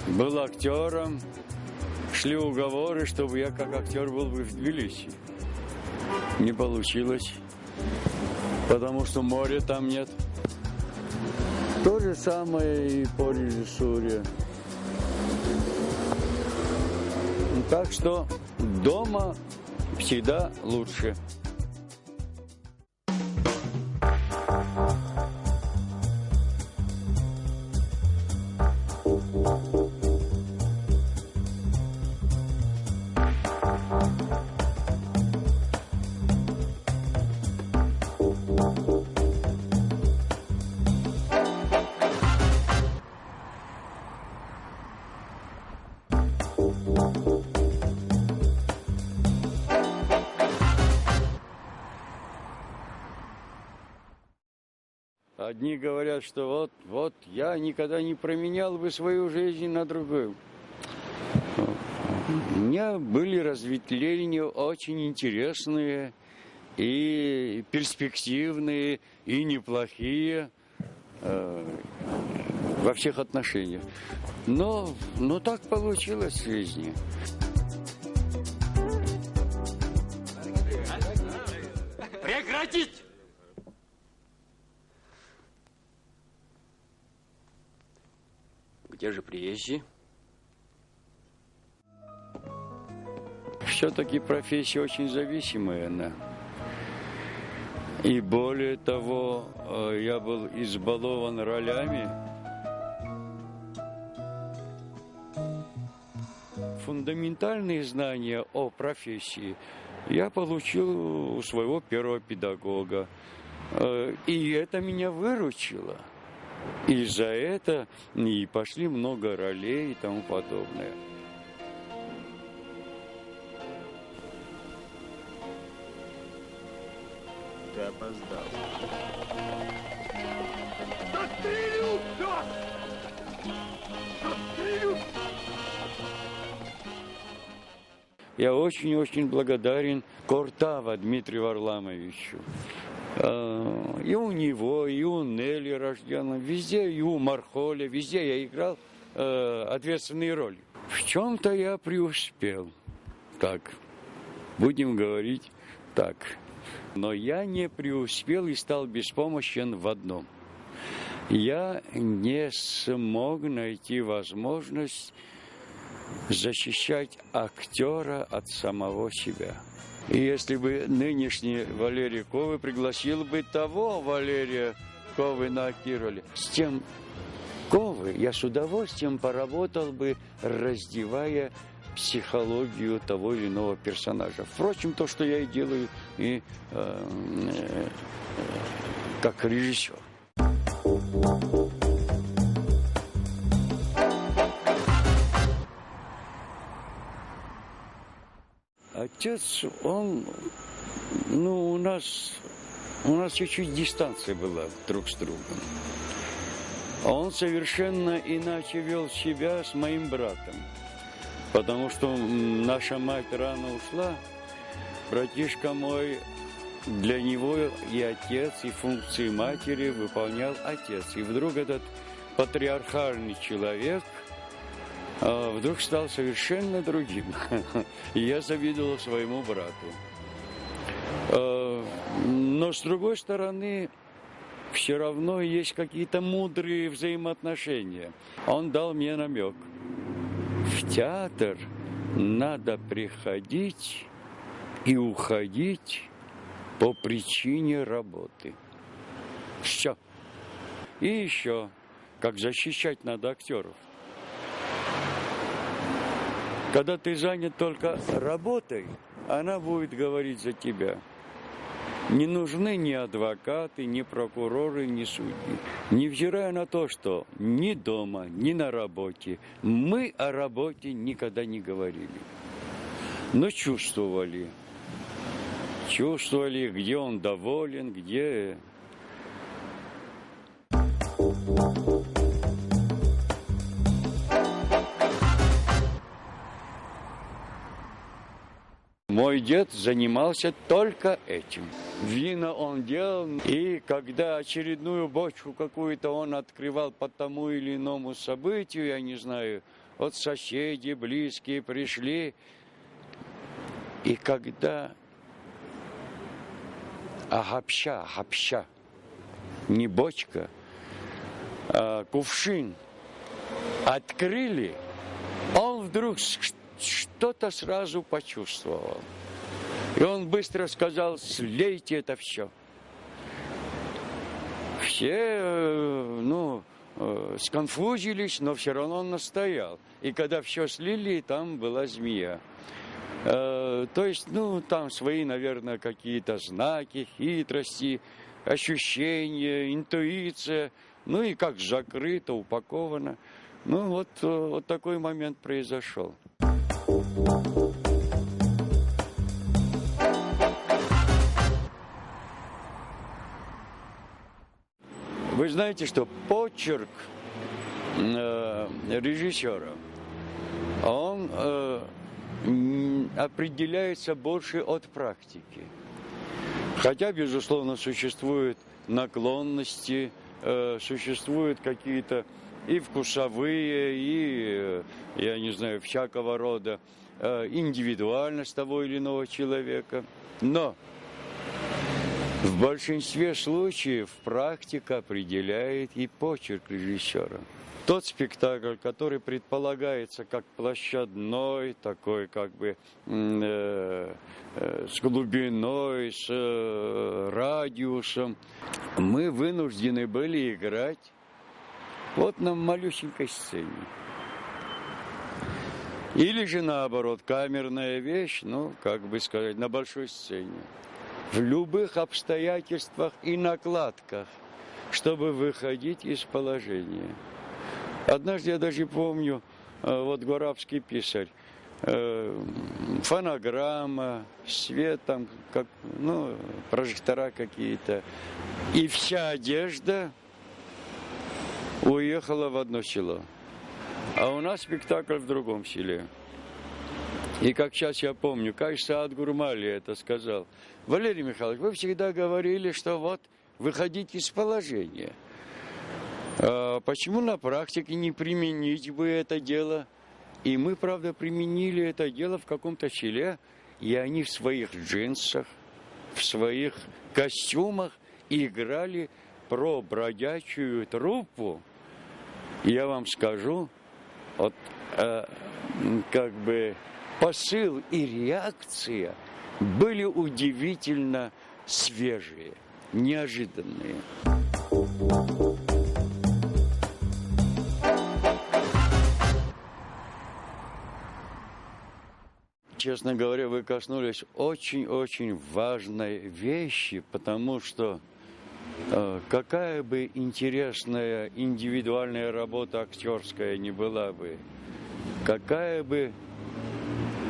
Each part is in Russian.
Был актером, шли уговоры, чтобы я как актер был бы в Тбилиси. Не получилось, потому что моря там нет. То же самое и по режиссуре. Так что дома всегда лучше. Одни говорят, что вот я никогда не променял бы свою жизнь на другую. У меня были разветвления очень интересные и перспективные, и неплохие во всех отношениях. Но так получилось в жизни. Прекратить! Где же приезжие? Все-таки профессия очень зависимая она. И более того, я был избалован ролями. Фундаментальные знания о профессии я получил у своего первого педагога. И это меня выручило. И за это и пошли много ролей и тому подобное. Ты опоздал. Застрелю! Все! Застрелю! Я очень-очень благодарен Кортава Дмитрию Варламовичу. И у него, и у Нелли Рожденовой, везде, и у Мархоля, везде я играл ответственные роли. В чем-то я преуспел, так, будем говорить так. Но я не преуспел и стал беспомощен в одном. Я не смог найти возможность защищать актера от самого себя. И если бы нынешний Валерий Ковы пригласил бы того Валерия Ковы на роли, с тем Ковы я с удовольствием поработал бы, раздевая психологию того или иного персонажа. Впрочем, то, что я и делаю и как режиссер. Отец, он, у нас чуть-чуть дистанция была друг с другом. Он совершенно иначе вел себя с моим братом, потому что наша мать рано ушла. Братишка мой, для него и отец, и функции матери выполнял отец. И вдруг этот патриархальный человек вдруг стал совершенно другим. И я завидовал своему брату. Но с другой стороны, все равно есть какие-то мудрые взаимоотношения. Он дал мне намек. В театр надо приходить и уходить по причине работы. Все. И еще, как защищать надо актеров. Когда ты занят только работой, она будет говорить за тебя. Не нужны ни адвокаты, ни прокуроры, ни судьи. Невзирая на то, что ни дома, ни на работе мы о работе никогда не говорили. Но чувствовали, где он доволен, где... Мой мой дед занимался только этим. Вина он делал, и когда очередную бочку какую-то он открывал по тому или иному событию, я не знаю, вот соседи, близкие пришли, и когда гопща, не бочка, а кувшин открыли, он вдруг что-то сразу почувствовал. И он быстро сказал: слейте это все. Все, сконфузились, но все равно он настоял. И когда все слили, там была змея. То есть, там свои, наверное, какие-то знаки, хитрости, ощущения, интуиция. И как закрыто, упаковано. Вот такой момент произошел. Вы знаете, что почерк режиссера, он определяется больше от практики. Хотя, безусловно, существуют наклонности, существуют какие-то и вкусовые, и, я не знаю, всякого рода индивидуальность того или иного человека. Но в большинстве случаев практика определяет и почерк режиссера. Тот спектакль, который предполагается как площадной, такой как бы с глубиной, с радиусом, мы вынуждены были играть вот на малюсенькой сцене. Или же наоборот, камерная вещь, как бы сказать, на большой сцене. В любых обстоятельствах и накладках, чтобы выходить из положения. Однажды я даже помню, вот Гурабский писарь, фонограмма, свет там, прожектора какие-то. И вся одежда уехала в одно село. А у нас спектакль в другом селе. И как сейчас я помню, кажется, Ад-Гурмали это сказал: Валерий Михайлович, вы всегда говорили, что вот выходите из положения. Почему на практике не применить бы это дело? И мы, правда, применили это дело в каком-то селе, и они в своих джинсах, в своих костюмах играли про бродячую труппу. Я вам скажу, посыл и реакция были удивительно свежие, неожиданные. Честно говоря, вы коснулись очень-очень важной вещи, потому что какая бы интересная индивидуальная работа актерская ни была бы, какая бы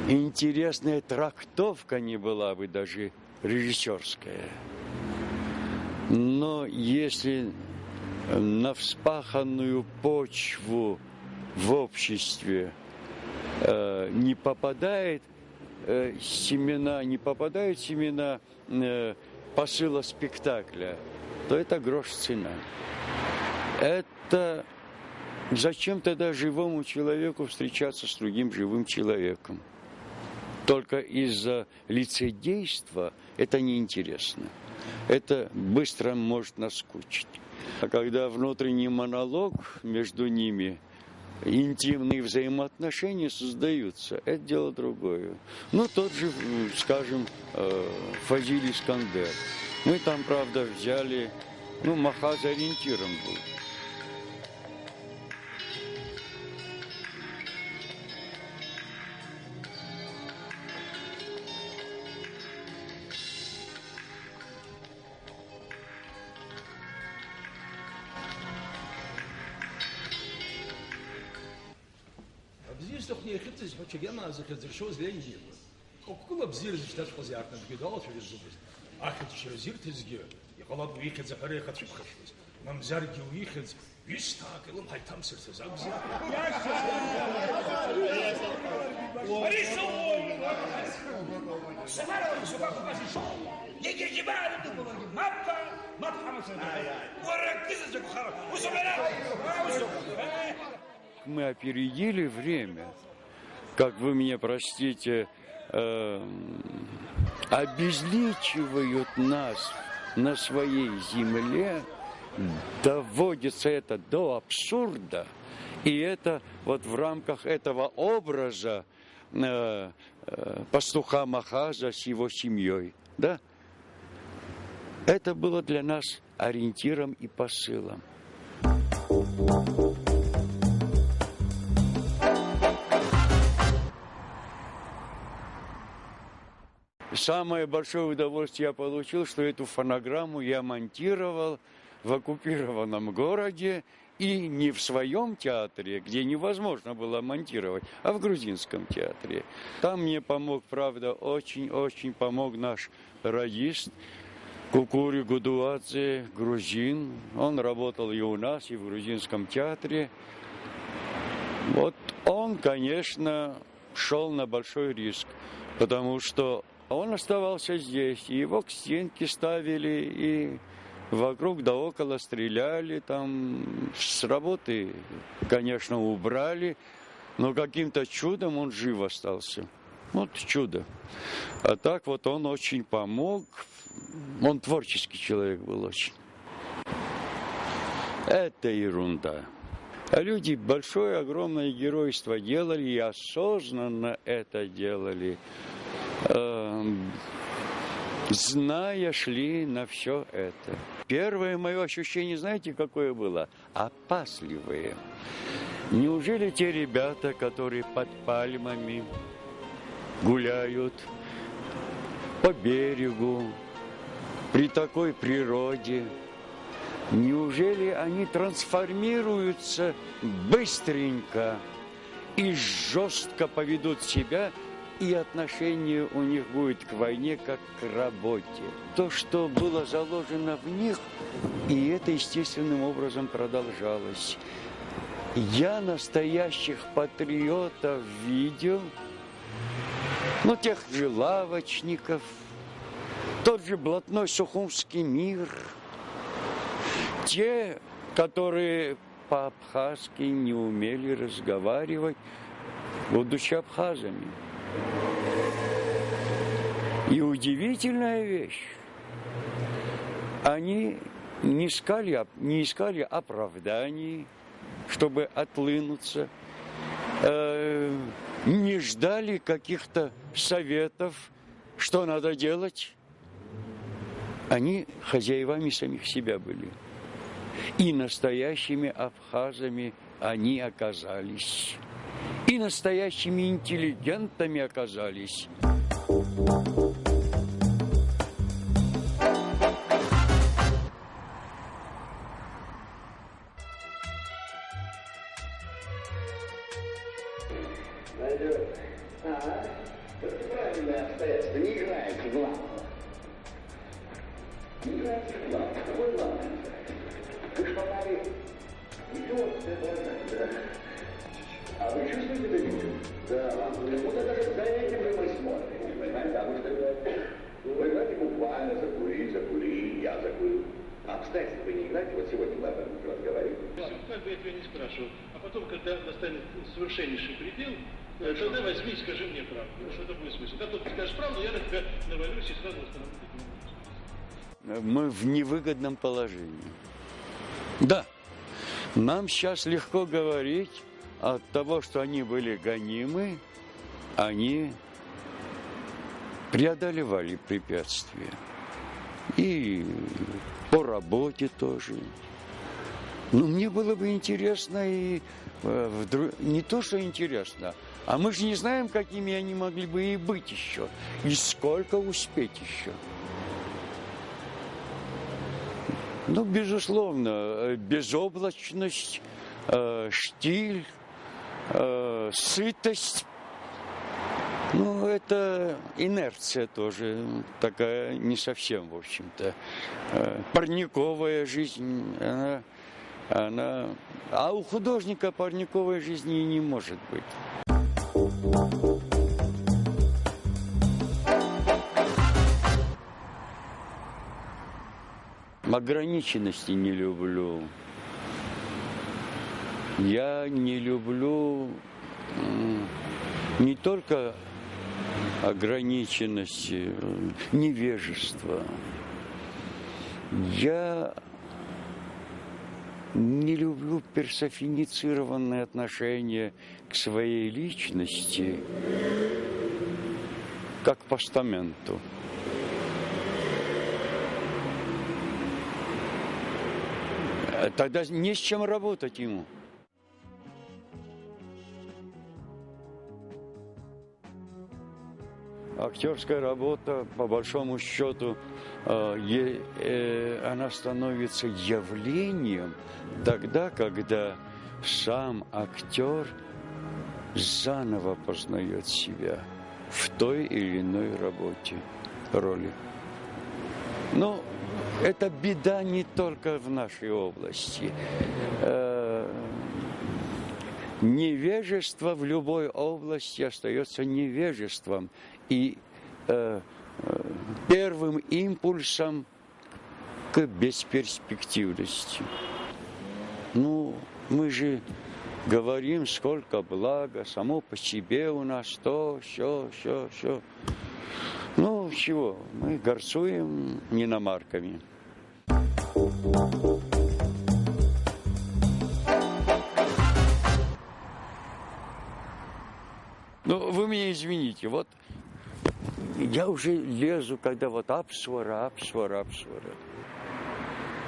интересная трактовка ни была бы даже режиссерская, но если на вспаханную почву в обществе не попадают семена посыла спектакля, то это грош цена. Это зачем тогда живому человеку встречаться с другим живым человеком? Только из-за лицедейства это неинтересно. Это быстро может наскучить. А когда внутренний монолог между ними, интимные взаимоотношения создаются, это дело другое. Тот же, скажем, Фазиль Искандер. Мы там, правда, взяли, Махаз ориентиром был. Doch nie gibt es, was ich gerne also das schon sehen hier. Auch куда бзир зачитать хозяйка, бедал через зубы. Ах, это через зир ты сгиб. Я холод выехать за хорей хочу хашусь. мамзаргьы уихьыз, ҩышьҭаак илымҳаиҭамсырц акәзар? Мы опередили время, как вы меня простите, обезличивают нас на своей земле, доводится это до абсурда, и это вот в рамках этого образа пастуха Махаза с его семьей, да? Это было для нас ориентиром и посылом. Самое большое удовольствие я получил, что эту фонограмму я монтировал в оккупированном городе и не в своем театре, где невозможно было монтировать, а в грузинском театре. Там мне помог, правда, очень-очень помог наш радист Кукури Гудуадзе, грузин. Он работал и у нас, и в грузинском театре. Вот он, конечно, шел на большой риск, потому что он оставался здесь, и его к стенке ставили, и вокруг да около стреляли, там с работы, конечно, убрали, но каким-то чудом он жив остался. Вот чудо. А так вот он очень помог, он творческий человек был очень. Это ерунда. А люди большое, огромное геройство делали и осознанно это делали. Зная, шли на все это. Первое мое ощущение, знаете, какое было? Опасливое. Неужели те ребята, которые под пальмами гуляют по берегу, при такой природе, неужели они трансформируются быстренько и жестко поведут себя, и отношение у них будет к войне как к работе? То, что было заложено в них, и это естественным образом продолжалось. Я настоящих патриотов видел, тех же лавочников, тот же блатной Сухумский мир, те, которые по-абхазски не умели разговаривать, будучи абхазами. И удивительная вещь, они не искали оправданий, чтобы отлынуться, не ждали каких-то советов, что надо делать. Они хозяевами самих себя были. И настоящими абхазами они оказались. И настоящими интеллигентами оказались. Это правильное обстоятельство. Не играет главного. Не играет главного. Какой главный? Вы ж попали в идиотское положение. А вы чувствуете это? Да, вам. Вот это за этим же мы смотрим. Понимаете, потому что вы играете буквально закури, я закурю. А обстоятельства вы не играете? Вот сегодня мы об этом разговаривали. Как бы я тебя не спрашивал. А потом, когда настанет совершеннейший предел, тогда возьми и скажи мне правду. Что это будет смысл? Когда ты скажешь правду, я на тебя навалюсь и сразу остановлюсь. Мы в невыгодном положении. Да, нам сейчас легко говорить от того, что они были гонимы, они преодолевали препятствия. И по работе тоже. Но мне было бы интересно и не то, что интересно, а мы же не знаем, какими они могли бы и быть еще, и сколько успеть еще. Ну, безусловно, безоблачность, штиль, сытость Ну, это инерция тоже такая не совсем, в общем-то. Парниковая жизнь, она... А у художника парниковой жизни и не может быть. Ограниченности не люблю. Я не люблю не только ограниченности, невежества. Я не люблю персонифицированное отношение к своей личности, как к постаменту. Тогда не с чем работать ему. Актерская работа, по большому счету, она становится явлением тогда, когда сам актер заново познает себя в той или иной роли. Но это беда не только в нашей области. Невежество в любой области остается невежеством. И первым импульсом к бесперспективности. Ну, мы же говорим, сколько блага, само по себе у нас то, все. Ну, чего, мы горцуем иномарками. Ну, вы меня извините, вот я уже лезу, когда вот Апсвара.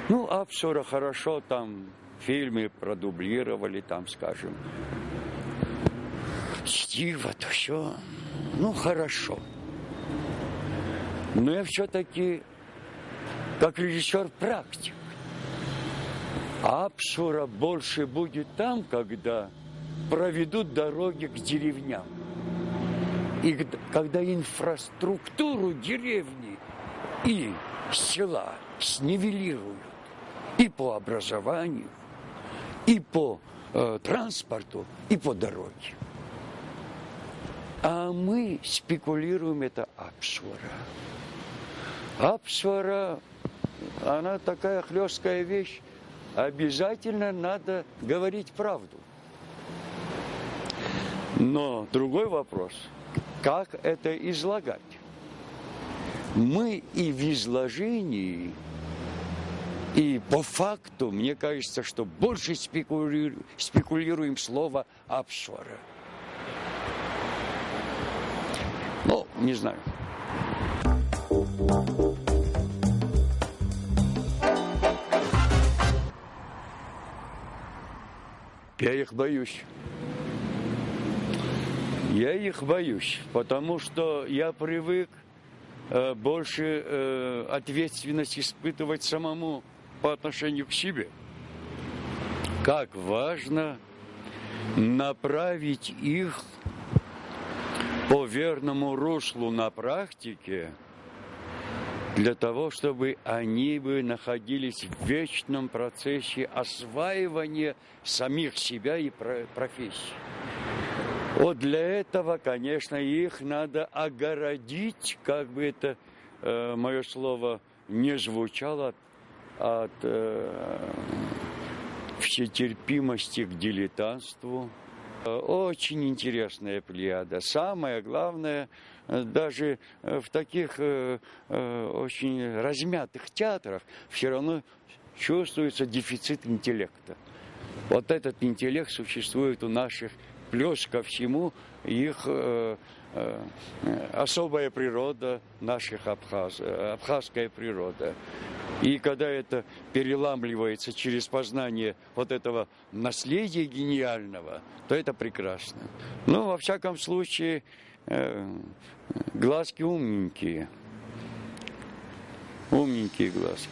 Ну, Апсвара хорошо, там в фильме продублировали, там, скажем, чтиво, то все, ну, хорошо. Но я все-таки, как режиссер-практик, Апсвара больше будет там, когда проведут дороги к деревням. И когда инфраструктуру деревни и села снивелируют и по образованию, и по транспорту, и по дороге. А мы спекулируем, это Апсвара. Апсвара, она такая хлесткая вещь, обязательно надо говорить правду. Но другой вопрос – как это излагать? Мы и в изложении, и по факту, мне кажется, что больше спекулируем слово Апсвара. Ну, не знаю. Я их боюсь. Я их боюсь, потому что я привык больше ответственность испытывать самому по отношению к себе. Как важно направить их по верному руслу на практике, для того, чтобы они бы находились в вечном процессе осваивания самих себя и профессии. Вот для этого, конечно, их надо огородить, как бы это мое слово не звучало, от всетерпимости к дилетантству. Очень интересная плеяда. Самое главное, даже в таких очень размятых театрах все равно чувствуется дефицит интеллекта. Вот этот интеллект существует у наших, плюс ко всему их особая природа наших абхазская природа. И когда это переламливается через познание вот этого наследия гениального, то это прекрасно. Но, во всяком случае, глазки умненькие. Умненькие глазки.